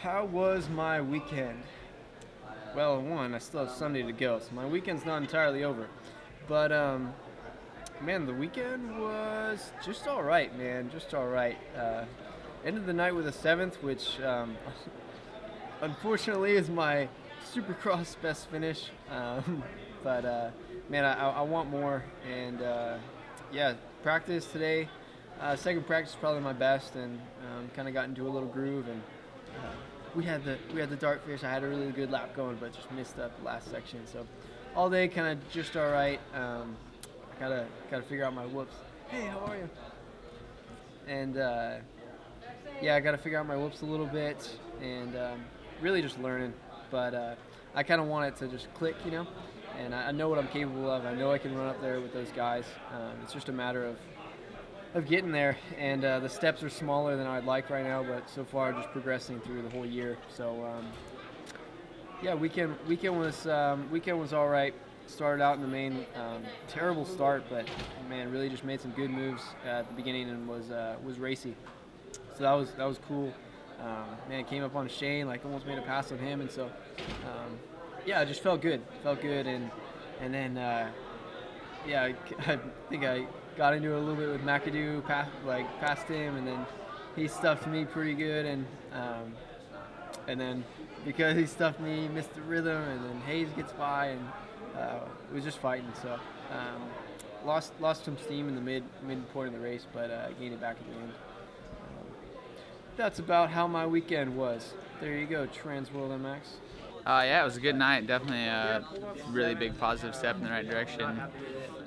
How was my weekend? Well, one, I still have Sunday to go, so my weekend's not entirely over. But man, the weekend was just all right, man, just all right. Ended the night with a seventh, which unfortunately is my Supercross best finish. But man, I want more, and yeah, practice today. Second practice is probably my best, and kind of got into a little groove, and uh, we had the dart fish. I had a really good lap going, but just missed up the last section. So all day kind of just all right. I gotta figure out my whoops. Hey, how are you? And yeah, I gotta figure out my whoops a little bit, and really just learning. But I kind of want it to just click, And I know what I'm capable of. I know I can run up there with those guys. It's just a matter of getting there, and the steps are smaller than I'd like right now, but so far just progressing through the whole year. So yeah, weekend was all right. Started out in the main, terrible start, but man, really just made some good moves at the beginning and was racy. So that was cool. Man, came up on Shane, like almost made a pass on him, and so yeah, it just felt good, and then yeah, I think I got into it a little bit with Mcadoo, past him, and then he stuffed me pretty good, and then because he stuffed me, he missed the rhythm, and then Hayes gets by, and it was just fighting. So lost some steam in the mid point of the race, but gained it back at the end. That's about how my weekend was. There you go, Transworld MX. Yeah, it was a good night. Definitely a really big positive step in the right direction.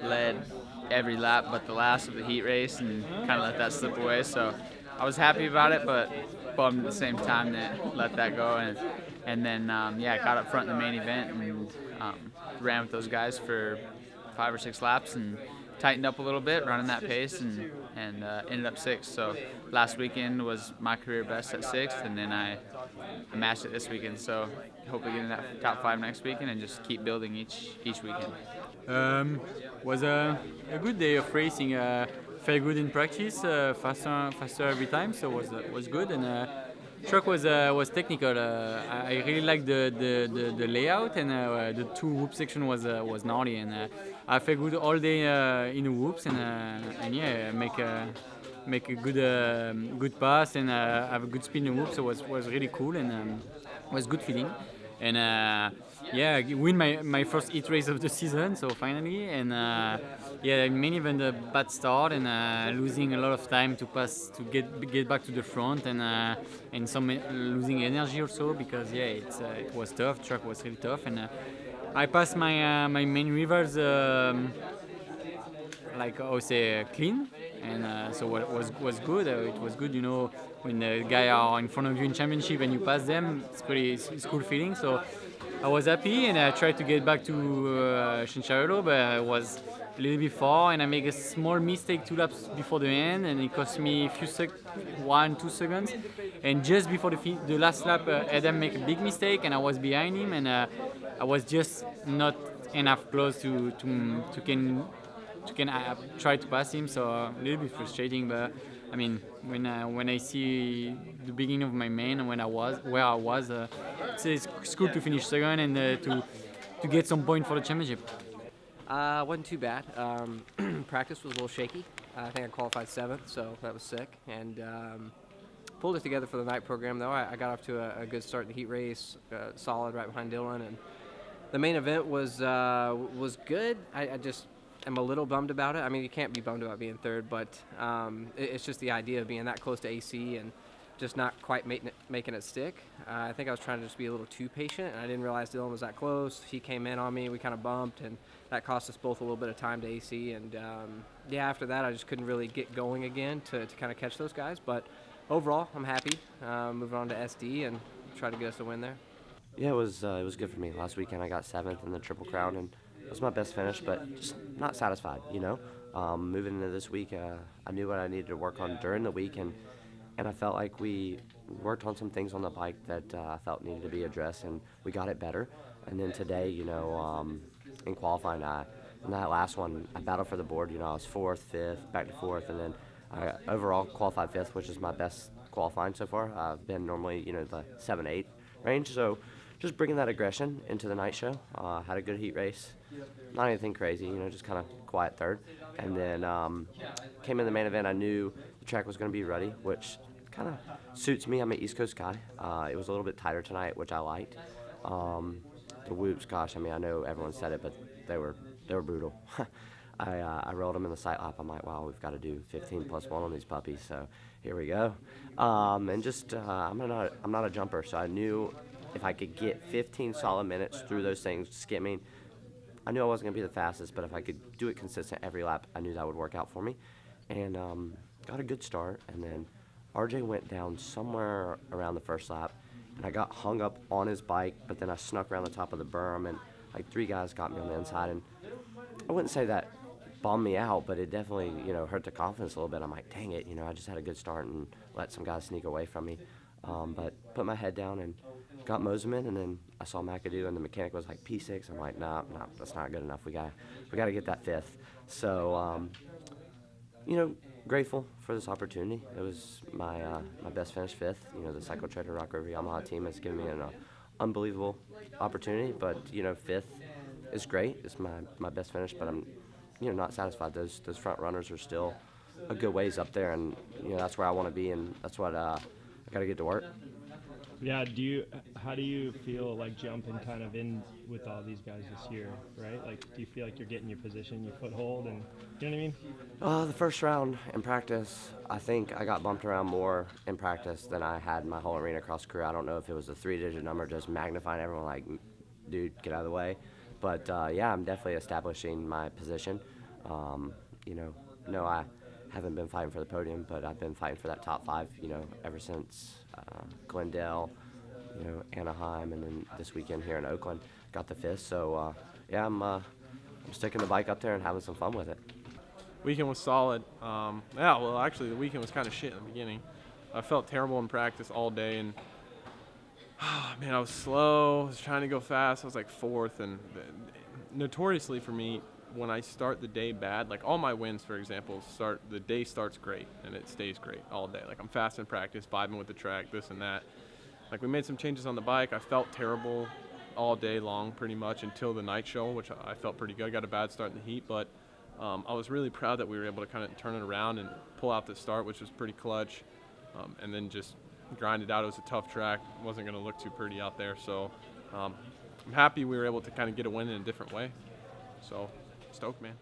Led every lap but the last of the heat race and kind of let that slip away. So I was happy about it, but bummed at the same time that let that go. And then, yeah, got up front in the main event and ran with those guys for 5 or 6 laps and tightened up a little bit, running that pace, and ended up 6th. So last weekend was my career best at 6th, and then I matched it this weekend. So hopefully get in that top 5 next weekend and just keep building each weekend. Was a good day of racing. Felt good in practice, faster every time, so was good. And truck was technical. I really liked the layout, and the 2 whoop section was gnarly. And I felt good all day in the whoops, and yeah, make a good pass and have a good spin in the whoops. So was really cool, and was good feeling. And yeah, win my first heat race of the season, so finally. And yeah, main event a bad start, and losing a lot of time to pass to get back to the front, and some losing energy also, because yeah, it was tough. Track was really tough, and I passed my main rivers like I would say clean, and so what was good. It was good, when the guy are in front of you in championship and you pass them. It's cool feeling. So I was happy, and I tried to get back to Cianciarulo, but I was a little bit far, and I make a small mistake 2 laps before the end, and it cost me a few 1-2 seconds. And just before the last lap, Adam make a big mistake, and I was behind him, and I was just not enough close to can try to pass him. So a little bit frustrating, but I mean, when I see the beginning of my main and where I was, it's cool to finish second and to get some point for the championship. Wasn't too bad. Practice was a little shaky. I think I qualified 7th, so that was sick. And pulled it together for the night program, though. I got off to a good start in the heat race, solid right behind Dylan. And the main event was good. I just am a little bummed about it. I mean, you can't be bummed about being 3rd, but it's just the idea of being that close to AC and just not quite making it stick. I think I was trying to just be a little too patient, and I didn't realize Dylan was that close. He came in on me, we kind of bumped, and that cost us both a little bit of time to AC. And yeah, after that, I just couldn't really get going again to kind of catch those guys. But overall, I'm happy. Moving on to SD and try to get us a win there. Yeah, it was good for me. Last weekend I got 7th in the Triple Crown, and it was my best finish, but just not satisfied, Moving into this week, I knew what I needed to work on during the week, and I felt like we worked on some things on the bike that I felt needed to be addressed, and we got it better. And then today, in qualifying, in that last one, I battled for the board. I was 4th, 5th, back to 4th, and then I overall qualified 5th, which is my best qualifying so far. I've been normally, the 7-8 range. So just bringing that aggression into the night show. Had a good heat race. Not anything crazy, just kind of quiet third. And then came in the main event. I knew the track was going to be ruddy, which kind of suits me. I'm an East Coast guy. It was a little bit tighter tonight, which I liked. The whoops, gosh, I know everyone said it, but they were brutal. I rolled them in the sight lap. I'm like, wow, we've got to do 15 plus 1 on these puppies. So here we go. And just I'm not a jumper, so I knew if I could get 15 solid minutes through those things, skimming, I knew I wasn't going to be the fastest, but if I could do it consistent every lap, I knew that would work out for me. And got a good start, and then RJ went down somewhere around the first lap, and I got hung up on his bike, but then I snuck around the top of the berm, and like 3 guys got me on the inside, and I wouldn't say that bummed me out, but it definitely, hurt the confidence a little bit. I'm like, dang it, I just had a good start and let some guys sneak away from me. But put my head down and got Mosiman, and then I saw Mcadoo, and the mechanic was like P6. I'm like, nah, that's not good enough. We got to get that 5th. So, grateful for this opportunity. It was my best finish 5th. The Cycle Trader Rock River Yamaha team has given me an unbelievable opportunity, but 5th is great. It's my best finish, but I'm not satisfied. Those front runners are still a good ways up there, and that's where I want to be, and that's what I got to get to work. Yeah, how do you feel like jumping kind of in with all these guys this year, right? Like, do you feel like you're getting your position, your foothold, and you know what I mean? The first round in practice, I think I got bumped around more in practice than I had my whole arena cross career. I don't know if it was a 3-digit number just magnifying everyone like, dude, get out of the way. But yeah, I'm definitely establishing my position. No, I haven't been fighting for the podium, but I've been fighting for that top 5, ever since Glendale, Anaheim, and then this weekend here in Oakland, got the 5th. So yeah, I'm sticking the bike up there and having some fun with it. Weekend was solid. Actually, the weekend was kind of shit in the beginning. I felt terrible in practice all day, and I was slow. I was trying to go fast. I was like 4th, and notoriously for me, when I start the day bad, like all my wins, for example, the day starts great and it stays great all day. Like I'm fast in practice, vibing with the track, this and that. Like we made some changes on the bike. I felt terrible all day long pretty much until the night show, which I felt pretty good. I got a bad start in the heat, but I was really proud that we were able to kind of turn it around and pull out the start, which was pretty clutch, and then just grind it out. It was a tough track. It wasn't going to look too pretty out there. So I'm happy we were able to kind of get a win in a different way. So stoked, man.